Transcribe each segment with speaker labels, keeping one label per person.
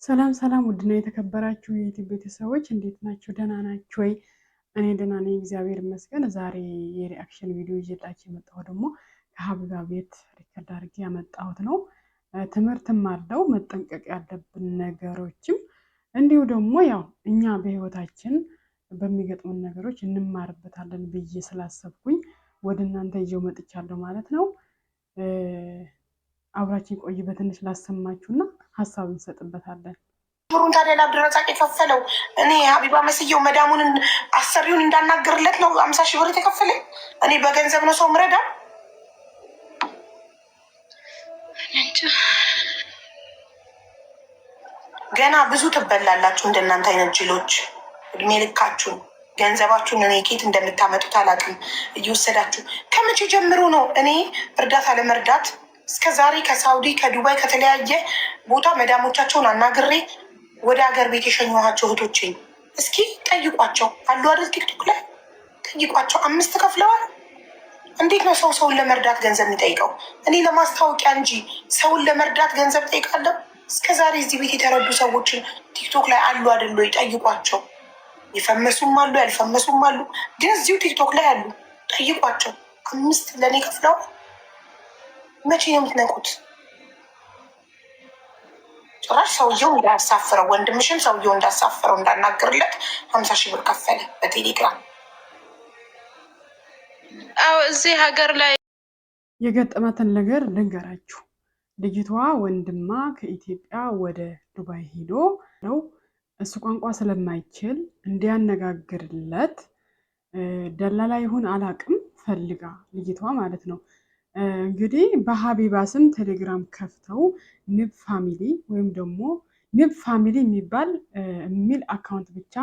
Speaker 1: ሰላም ሰላም ውድና የተከበራችሁ የዩቲዩብ ቤተሰቦች እንዴት ናችሁ? ደህና ናችሁ ወይ? እኔ ደህና ነኝ፣ እግዚአብሔር ይመስገን። ዛሬ የሪአክሽን ቪዲዮ ይዤላችሁ የመጣሁት ደግሞ ከሀቢባ ቤት ሪከርድ አድርጌ ያመጣሁት ነው። ትምህርትም አለው መጠንቀቅ ያለብን ነገሮችም እንዲሁ ደግሞ ያው እኛ በህይወታችን በሚገጥሙን ነገሮች እንማርበታለን ብዬ ስላሰብኩኝ ወደ እናንተ ይዤው መጥቻለሁ ማለት ነው። አብራችን ቆይ በትንሽ ላሰማችሁና ሀሳብ እንሰጥበታለን።
Speaker 2: ብሩን ታዲያ ለአብድረዛቅ የከፈለው እኔ ሀቢባ መስየው መዳሙን አሰሪውን እንዳናገርለት ነው 50 ሺህ ብር የተከፈለኝ። እኔ በገንዘብ ነው ሰው ምረዳ። ገና ብዙ ትበላላችሁ እንደናንተ አይነት ጅሎች። እድሜ ልካችሁን ገንዘባችሁን እኔ ኬት እንደምታመጡት አላውቅም እየወሰዳችሁ። ከመቼ ጀምሮ ነው እኔ እርዳታ ለመርዳት እስከ ዛሬ ከሳውዲ ከዱባይ ከተለያየ ቦታ መዳሞቻቸውን አናግሬ ወደ ሀገር ቤት የሸኘኋቸው እህቶቼን እስኪ ጠይቋቸው አሉ አይደል? ቲክቶክ ላይ ጠይቋቸው። 5 ከፍለዋል። እንዴት ነው ሰውን ለመርዳት ገንዘብ የሚጠይቀው? እኔ ለማስታወቂያ እንጂ ሰውን ለመርዳት ገንዘብ ጠይቃለሁ? እስከ ዛሬ እዚህ ቤት የተረዱ ሰዎችን ቲክቶክ ላይ አሉ አይደል? ጠይቋቸው። የፈመሱም አሉ ያልፈመሱም አሉ፣ ግን እዚሁ ቲክቶክ ላይ አሉ። ጠይቋቸው። 5 ለእኔ ከፍለዋል። መቼ ነው የምትነቁት? ጭራሽ ሰውየው እንዳያሳፍረው ወንድምሽም ሰውየው እንዳሳፍረው እንዳናገርለት 50 ሺህ ብር ከፈለ በቴሌግራም።
Speaker 3: አዎ እዚህ ሀገር ላይ
Speaker 1: የገጠመትን ነገር ልንገራችሁ። ልጅቷ ወንድማ ከኢትዮጵያ ወደ ዱባይ ሄዶ ነው እሱ ቋንቋ ስለማይችል እንዲያነጋግርለት ደላላ ይሁን አላቅም ፈልጋ ልጅቷ ማለት ነው። እንግዲህ በሀቢባ ስም ቴሌግራም ከፍተው ንብ ፋሚሊ ወይም ደግሞ ንብ ፋሚሊ የሚል አካውንት ብቻ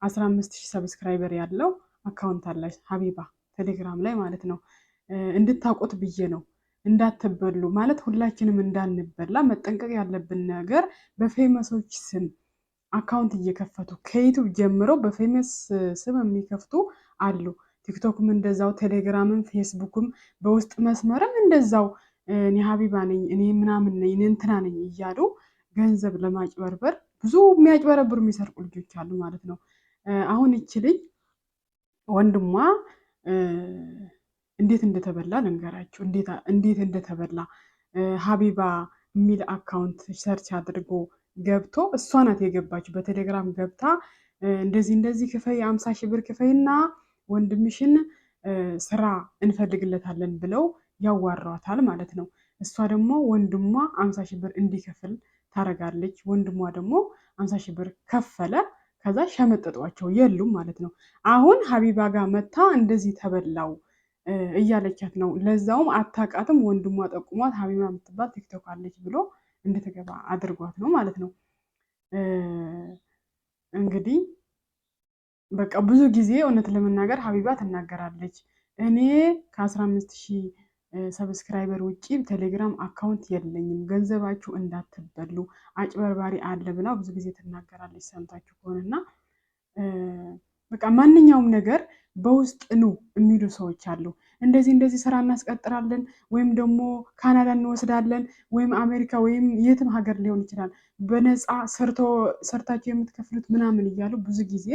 Speaker 1: 15,000 ሰብስክራይበር ያለው አካውንት አላች ሀቢባ ቴሌግራም ላይ ማለት ነው። እንድታውቁት ብዬ ነው። እንዳትበሉ ማለት ሁላችንም እንዳንበላ መጠንቀቅ ያለብን ነገር በፌመሶች ስም አካውንት እየከፈቱ ከዩቱብ ጀምረው በፌመስ ስም የሚከፍቱ አሉ። ቲክቶክም እንደዛው፣ ቴሌግራምም፣ ፌስቡክም በውስጥ መስመርም እንደዛው እኔ ሀቢባ ነኝ እኔ ምናምን ነኝ እኔ እንትና ነኝ እያሉ ገንዘብ ለማጭበርበር ብዙ የሚያጭበረብሩ የሚሰርቁ ልጆች አሉ ማለት ነው። አሁን ይቺ ልጅ ወንድሟ እንዴት እንደተበላ ልንገራችሁ። እንዴት እንደተበላ ሀቢባ የሚል አካውንት ሰርች አድርጎ ገብቶ እሷ ናት የገባችው። በቴሌግራም ገብታ እንደዚህ ክፈይ 50 ሺህ ብር ክፈይና ወንድምሽን ስራ እንፈልግለታለን ብለው ያዋራዋታል ማለት ነው። እሷ ደግሞ ወንድሟ 50 ሺህ ብር እንዲከፍል ታረጋለች። ወንድሟ ደግሞ 50 ሺህ ብር ከፈለ። ከዛ ሸመጠጧቸው የሉም ማለት ነው። አሁን ሀቢባ ጋር መታ እንደዚህ ተበላው እያለቻት ነው። ለዛውም አታውቃትም። ወንድሟ ጠቁሟት ሀቢባ የምትባል ቲክቶክ አለች ብሎ እንድትገባ አድርጓት ነው ማለት ነው። እንግዲህ በቃ ብዙ ጊዜ እውነት ለመናገር ሀቢባ ትናገራለች። እኔ ከ15,000 ሰብስክራይበር ውጭ ቴሌግራም አካውንት የለኝም፣ ገንዘባችሁ እንዳትበሉ አጭበርባሪ አለ ብላ ብዙ ጊዜ ትናገራለች። ሰምታችሁ ከሆነና በቃ ማንኛውም ነገር በውስጥ ኑ የሚሉ ሰዎች አሉ። እንደዚህ ስራ እናስቀጥራለን ወይም ደግሞ ካናዳ እንወስዳለን ወይም አሜሪካ ወይም የትም ሀገር ሊሆን ይችላል፣ በነፃ ሰርታችሁ የምትከፍሉት ምናምን እያሉ ብዙ ጊዜ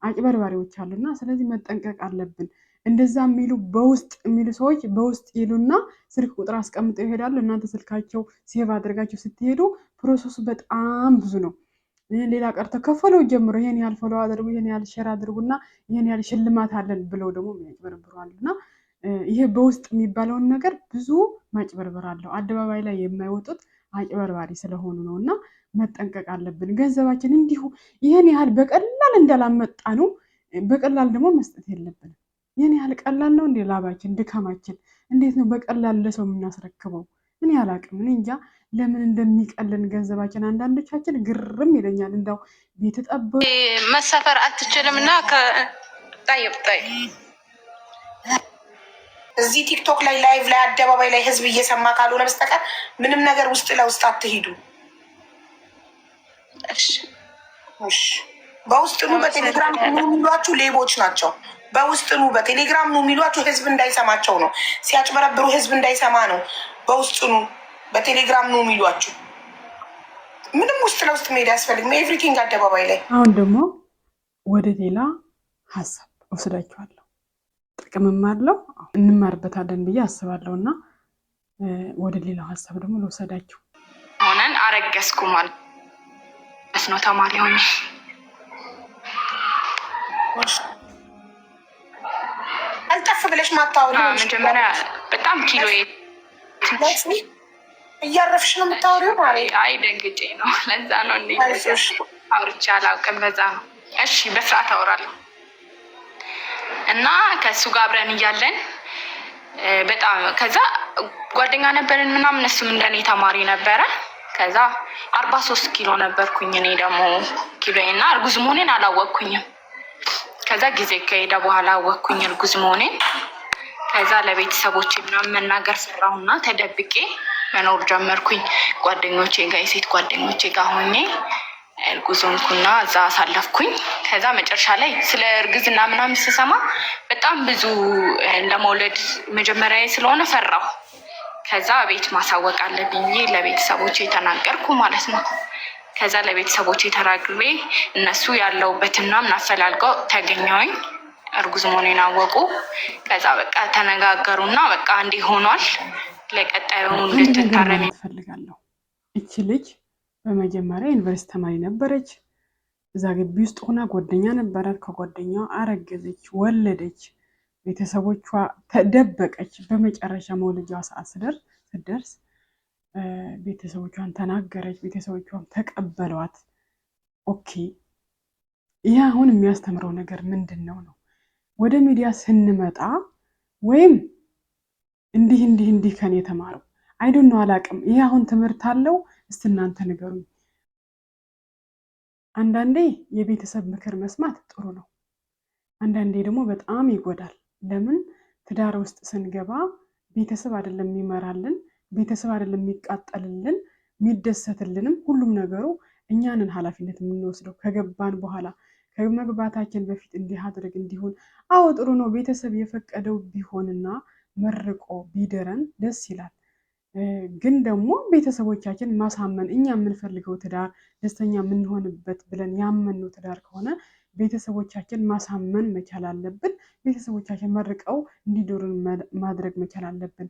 Speaker 1: አጭበርባሪዎች አሉና ስለዚህ መጠንቀቅ አለብን። እንደዛ የሚሉ በውስጥ የሚሉ ሰዎች በውስጥ ይሉና ስልክ ቁጥር አስቀምጠው ይሄዳሉ። እናንተ ስልካቸው ሴቭ አድርጋቸው ስትሄዱ ፕሮሰሱ በጣም ብዙ ነው። ሌላ ቀርቶ ከፈለው ጀምሮ ይሄን ያህል ፎሎ አድርጉ፣ ይሄን ያህል ሼር አድርጉና ይሄን ያህል ሽልማት አለን ብለው ደግሞ ያጭበረብራሉና ይሄ በውስጥ የሚባለውን ነገር ብዙ ማጭበርበር አለው። አደባባይ ላይ የማይወጡት አጭበርባሪ ስለሆኑ ነው እና መጠንቀቅ አለብን። ገንዘባችን እንዲሁ ይሄን ያህል በቀላል እንዳላመጣ ነው በቀላል ደግሞ መስጠት የለብንም። ይሄን ያህል ቀላል ነው እንዴ? ላባችን ድካማችን እንዴት ነው በቀላል ለሰው የምናስረክበው? እኔ አላቅም። እኔ እንጃ ለምን እንደሚቀልን ገንዘባችን አንዳንዶቻችን ግርም ይለኛል። እንዳው ቤት ጠብ
Speaker 3: መሰፈር አትችልም እና
Speaker 2: እዚህ ቲክቶክ ላይ ላይቭ ላይ አደባባይ ላይ ህዝብ እየሰማ ካልሆነ በስተቀር ምንም ነገር ውስጥ ለውስጥ አትሄዱ። እሺ በውስጥ ኑ። በቴሌግራም ኑ የሚሏችሁ ሌቦች ናቸው። በውስጥ ኑ በቴሌግራም ኑ የሚሏችሁ ህዝብ እንዳይሰማቸው ነው። ሲያጭበረብሩ ህዝብ እንዳይሰማ ነው። በውስጥ ኑ በቴሌግራም ኑ የሚሏችሁ ምንም ውስጥ ለውስጥ መሄድ አያስፈልግም። ኤቭሪቲንግ አደባባይ ላይ።
Speaker 1: አሁን ደግሞ ወደ ሌላ ሀሳብ ወስዳችኋለሁ። ጥቅምም አለው እንማርበታለን ብዬ አስባለሁ። እና ወደ ሌላው ሀሳብ ደግሞ ልወሰዳችሁ።
Speaker 3: ሆነን አረገዝኩ ማለት ነው። ተማሪ ሆኜ
Speaker 2: አልጠፍ ብለሽ ማታወሪ
Speaker 3: መጀመሪያ በጣም ኪሎ
Speaker 2: እያረፍሽ ነው የምታወሪው?
Speaker 3: አይ ደንግጬ ነው። ለዛ ነው እንዴ አውርቼ አላውቅም። ለዛ ነው። እሺ በስርዓት አወራለሁ። እና ከሱ ጋር አብረን እያለን በጣም ከዛ ጓደኛ ነበርን ምናምን፣ እሱም እንደኔ ተማሪ ነበረ። ከዛ 43 ኪሎ ነበርኩኝ እኔ ደግሞ ኪሎዬና እርጉዝ መሆኔን አላወቅኩኝም። ከዛ ጊዜ ከሄደ በኋላ አወቅኩኝ እርጉዝ መሆኔን። ከዛ ለቤተሰቦቼ ምናምን መናገር ፈራሁና ተደብቄ መኖር ጀመርኩኝ ጓደኞቼ ጋር፣ የሴት ጓደኞቼ ጋር ሆኜ እርጉዝ ሆንኩና እዛ አሳለፍኩኝ። ከዛ መጨረሻ ላይ ስለ እርግዝና ምናምን ስሰማ በጣም ብዙ ለመውለድ መጀመሪያ ስለሆነ ፈራሁ። ከዛ ቤት ማሳወቅ አለብኝ ለቤተሰቦቼ ተናገርኩ ማለት ነው። ከዛ ለቤተሰቦቼ ተናግሬ እነሱ ያለውበትን ምናምን አፈላልገው ተገኘሁኝ። እርጉዝ መሆኔን አወቁ። ከዛ በቃ ተነጋገሩና በቃ እንዲህ ሆኗል፣ ለቀጣዩ ልትታረሚ
Speaker 1: እፈልጋለሁ። እቺ ልጅ በመጀመሪያ ዩኒቨርሲቲ ተማሪ ነበረች። እዛ ግቢ ውስጥ ሆና ጓደኛ ነበራት። ከጓደኛዋ አረገዘች፣ ወለደች። ቤተሰቦቿ ተደበቀች። በመጨረሻ መውለጃዋ ሰዓት ስደርስ ቤተሰቦቿን ተናገረች። ቤተሰቦቿን ተቀበሏት። ኦኬ፣ ይህ አሁን የሚያስተምረው ነገር ምንድን ነው? ወደ ሚዲያ ስንመጣ ወይም እንዲህ ከኔ የተማረው አይዶን ነው አላቅም። ይሄ አሁን ትምህርት አለው? እስቲ እናንተ ንገሩኝ። አንዳንዴ የቤተሰብ ምክር መስማት ጥሩ ነው፣ አንዳንዴ ደግሞ በጣም ይጎዳል። ለምን? ትዳር ውስጥ ስንገባ ቤተሰብ አይደለም የሚመራልን፣ ቤተሰብ አይደለም የሚቃጠልልን፣ የሚደሰትልንም። ሁሉም ነገሩ እኛንን ኃላፊነት የምንወስደው ከገባን በኋላ። ከመግባታችን በፊት እንዲህ አድርግ እንዲሆን፣ አዎ ጥሩ ነው። ቤተሰብ የፈቀደው ቢሆንና መርቆ ቢደረን ደስ ይላል። ግን ደግሞ ቤተሰቦቻችን ማሳመን፣ እኛ የምንፈልገው ትዳር ደስተኛ የምንሆንበት ብለን ያመንነው ትዳር ከሆነ ቤተሰቦቻችን ማሳመን መቻል አለብን። ቤተሰቦቻችን መርቀው እንዲዶሩን ማድረግ መቻል አለብን።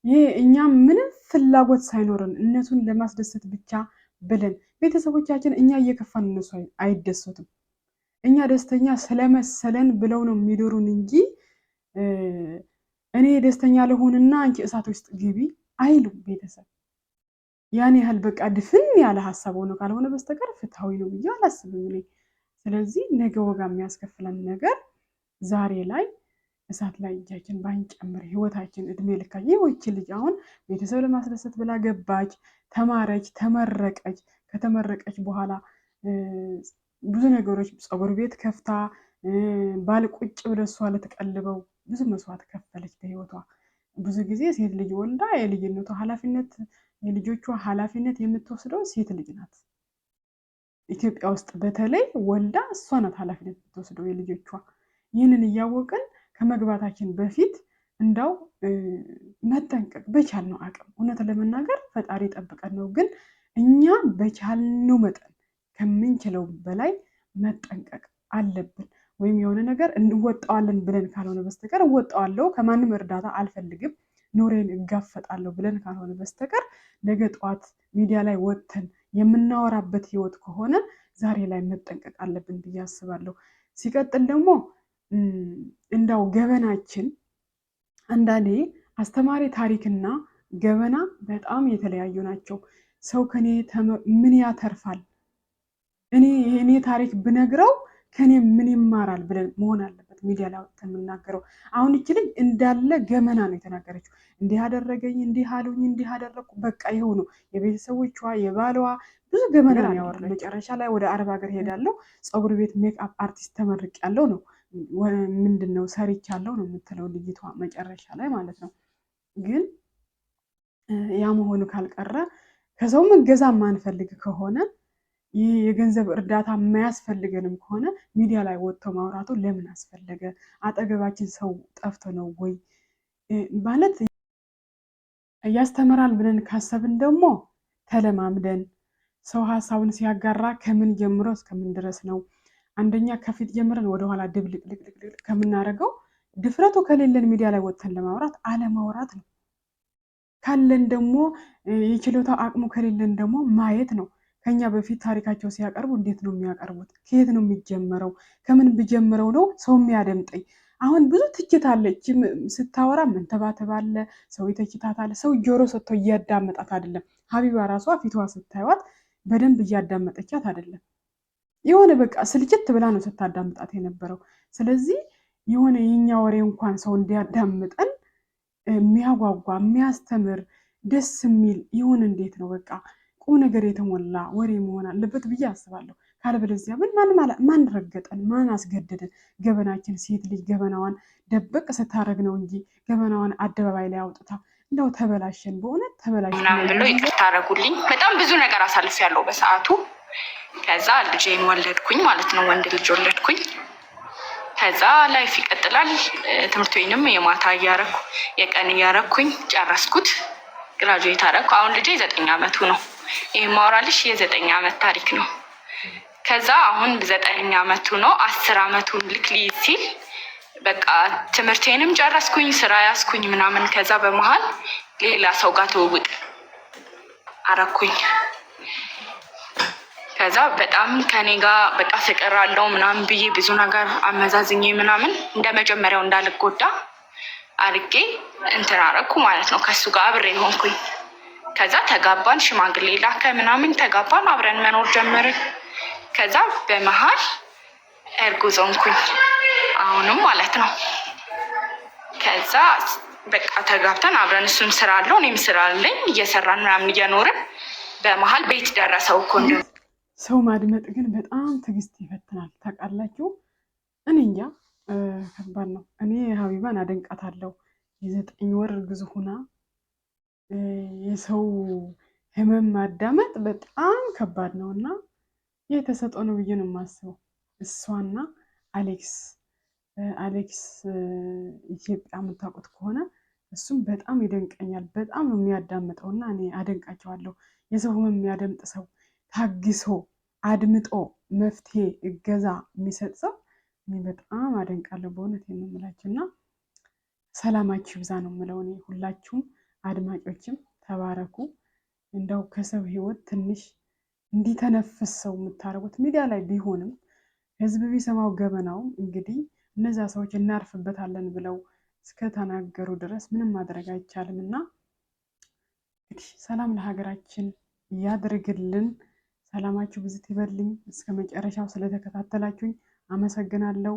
Speaker 1: ይሄ እኛ ምንም ፍላጎት ሳይኖረን እነሱን ለማስደሰት ብቻ ብለን ቤተሰቦቻችን እኛ እየከፋን እነሱ አይደሰቱም። እኛ ደስተኛ ስለመሰለን ብለው ነው የሚዶሩን እንጂ እኔ ደስተኛ ለሆንና አንቺ እሳት ውስጥ ግቢ አይሉም። ቤተሰብ ያን ያህል በቃ ድፍን ያለ ሀሳብ ሆኖ ካልሆነ በስተቀር ፍትሃዊ ነው ብዬ አላስብም እኔ። ስለዚህ ነገ ወጋ የሚያስከፍለን ነገር ዛሬ ላይ እሳት ላይ እጃችን ባንጨምር ህይወታችን እድሜ ልካችን። ይህች ልጅ አሁን ቤተሰብ ለማስደሰት ብላ ገባች፣ ተማረች፣ ተመረቀች። ከተመረቀች በኋላ ብዙ ነገሮች ፀጉር ቤት ከፍታ ባል ቁጭ ብለ እሷ ልትቀልበው ብዙ መስዋዕት ከፈለች በህይወቷ። ብዙ ጊዜ ሴት ልጅ ወልዳ የልጅነቷ ኃላፊነት የልጆቿ ኃላፊነት የምትወስደው ሴት ልጅ ናት። ኢትዮጵያ ውስጥ በተለይ ወልዳ እሷ ናት ኃላፊነት የምትወስደው የልጆቿ። ይህንን እያወቅን ከመግባታችን በፊት እንዳው መጠንቀቅ በቻልነው አቅም፣ እውነት ለመናገር ፈጣሪ ጠብቀን ነው፣ ግን እኛ በቻልነው መጠን ከምንችለው በላይ መጠንቀቅ አለብን። ወይም የሆነ ነገር እንወጣዋለን ብለን ካልሆነ በስተቀር እወጣዋለሁ ከማንም እርዳታ አልፈልግም ኖሬን እጋፈጣለሁ ብለን ካልሆነ በስተቀር ነገ ጠዋት ሚዲያ ላይ ወጥተን የምናወራበት ህይወት ከሆነ ዛሬ ላይ መጠንቀቅ አለብን ብዬ አስባለሁ። ሲቀጥል ደግሞ እንዳው ገበናችን አንዳንዴ አስተማሪ ታሪክና ገበና በጣም የተለያዩ ናቸው። ሰው ከኔ ምን ያተርፋል፣ እኔ ታሪክ ብነግረው ከኔ ምን ይማራል ብለን መሆን አለበት ሚዲያ ላይ ወጥተን የምናገረው። አሁን ይቺ ልጅ እንዳለ ገመና ነው የተናገረችው። እንዲህ አደረገኝ፣ እንዲህ አሉኝ፣ እንዲህ አደረኩ፣ በቃ ይኸው ነው። የቤተሰቦቿ የባሏ ብዙ ገመና ነው ያወራል። መጨረሻ ላይ ወደ አረብ ሀገር ሄዳለሁ፣ ፀጉር ቤት ሜክአፕ አርቲስት ተመርቅ ያለው ነው ምንድነው ሰርች ያለው ነው የምትለው ልጅቷ መጨረሻ ላይ ማለት ነው። ግን ያ መሆኑ ካልቀረ ከሰው እገዛ ማንፈልግ ከሆነ ይህ የገንዘብ እርዳታ የማያስፈልገንም ከሆነ ሚዲያ ላይ ወጥቶ ማውራቱ ለምን አስፈለገ? አጠገባችን ሰው ጠፍቶ ነው ወይ ማለት? ያስተምራል ብለን ካሰብን ደግሞ ተለማምደን ሰው ሀሳቡን ሲያጋራ ከምን ጀምሮ እስከምን ድረስ ነው? አንደኛ ከፊት ጀምረን ወደኋላ ድብልቅልቅልቅ ከምናደርገው ድፍረቱ ከሌለን ሚዲያ ላይ ወጥተን ለማውራት አለማውራት ነው። ካለን ደግሞ የችሎታው አቅሙ ከሌለን ደግሞ ማየት ነው። ከኛ በፊት ታሪካቸው ሲያቀርቡ እንዴት ነው የሚያቀርቡት? ከየት ነው የሚጀመረው? ከምን ብጀምረው ነው ሰው የሚያደምጠኝ? አሁን ብዙ ትችት አለ። ስታወራ መንተባተብ አለ፣ ሰው ይተችታታል። ሰው ጆሮ ሰጥቶ እያዳመጣት አይደለም። ሀቢባ ራሷ ፊቷ ስታይዋት በደንብ እያዳመጠቻት አይደለም። የሆነ በቃ ስልችት ብላ ነው ስታዳምጣት የነበረው። ስለዚህ የሆነ የኛ ወሬ እንኳን ሰው እንዲያዳምጠን የሚያጓጓ የሚያስተምር ደስ የሚል ይሁን። እንዴት ነው በቃ ቁም ነገር የተሞላ ወሬ መሆን አለበት ብዬ አስባለሁ። ካለበለዚያ ምን ማን ረገጠን? ማን አስገደደን? ገበናችን ሴት ልጅ ገበናዋን ደበቅ ስታደርግ ነው እንጂ ገበናዋን አደባባይ ላይ አውጥታ እንደው ተበላሸን፣ በእውነት ተበላሸን
Speaker 3: ብሎ ይቅርታ አደረጉልኝ። በጣም ብዙ ነገር አሳልፌያለሁ በሰዓቱ። ከዛ ልጄን ወለድኩኝ ማለት ነው፣ ወንድ ልጅ ወለድኩኝ። ከዛ ላይፍ ይቀጥላል። ትምህርት ወይንም የማታ እያረኩ የቀን እያረኩኝ ጨረስኩት፣ ግራጁዌት አረኩ። አሁን ልጄ 9 ዓመቱ ነው። ይህ ማውራልሽ የ9 ዓመት ታሪክ ነው። ከዛ አሁን 9 ዓመቱ ነው። 10 ዓመቱን ልክ ሊይዝ ሲል በቃ ትምህርቴንም ጨረስኩኝ፣ ስራ ያስኩኝ ምናምን። ከዛ በመሀል ሌላ ሰው ጋር ትውውቅ አረኩኝ። ከዛ በጣም ከኔ ጋር በቃ ፍቅር አለው ምናምን ብዬ ብዙ ነገር አመዛዝኜ ምናምን እንደ መጀመሪያው እንዳልጎዳ አርጌ እንትን አረኩ ማለት ነው። ከሱ ጋር አብሬ ሆንኩኝ። ከዛ ተጋባን፣ ሽማግሌ ላከ ምናምን፣ ተጋባን፣ አብረን መኖር ጀመርን። ከዛ በመሀል እርጉዝ ሆንኩኝ አሁንም ማለት ነው። ከዛ በቃ ተጋብተን አብረን እሱም ስራ አለው እኔም ስራ አለኝ፣ እየሰራን ምናምን እየኖርን በመሀል ቤት ደረሰው እኮ።
Speaker 1: ሰው ማድመጥ ግን በጣም ትዕግስት ይፈትናል። ታውቃላችሁ፣ እኔ እንጃ ከባድ ነው። እኔ ሀቢባን አደንቃታለሁ። የ9 ወር እርጉዝ ሁና የሰው ህመም ማዳመጥ በጣም ከባድ ነው እና የተሰጠው ነው ብዬ ነው የማስበው። እሷና አሌክስ ኢትዮጵያ የምታውቁት ከሆነ እሱም በጣም ይደንቀኛል። በጣም ነው የሚያዳምጠው እና እኔ አደንቃቸዋለሁ። የሰው ህመም የሚያደምጥ ሰው፣ ታግሶ አድምጦ መፍትሄ እገዛ የሚሰጥ ሰው እኔ በጣም አደንቃለሁ። በእውነት ነው የምላችሁ እና ሰላማችሁ ይብዛ ነው የምለው እኔ። ሁላችሁም አድማጮችም ተባረኩ። እንደው ከሰው ህይወት ትንሽ እንዲተነፍስ ሰው የምታደርጉት ሚዲያ ላይ ቢሆንም ህዝብ ቢሰማው ገበናውም እንግዲህ እነዛ ሰዎች እናርፍበታለን ብለው እስከተናገሩ ድረስ ምንም ማድረግ አይቻልም እና እንግዲህ ሰላም ለሀገራችን ያድርግልን። ሰላማችሁ ብዝት ይበልኝ። እስከ መጨረሻው ስለተከታተላችሁኝ አመሰግናለሁ።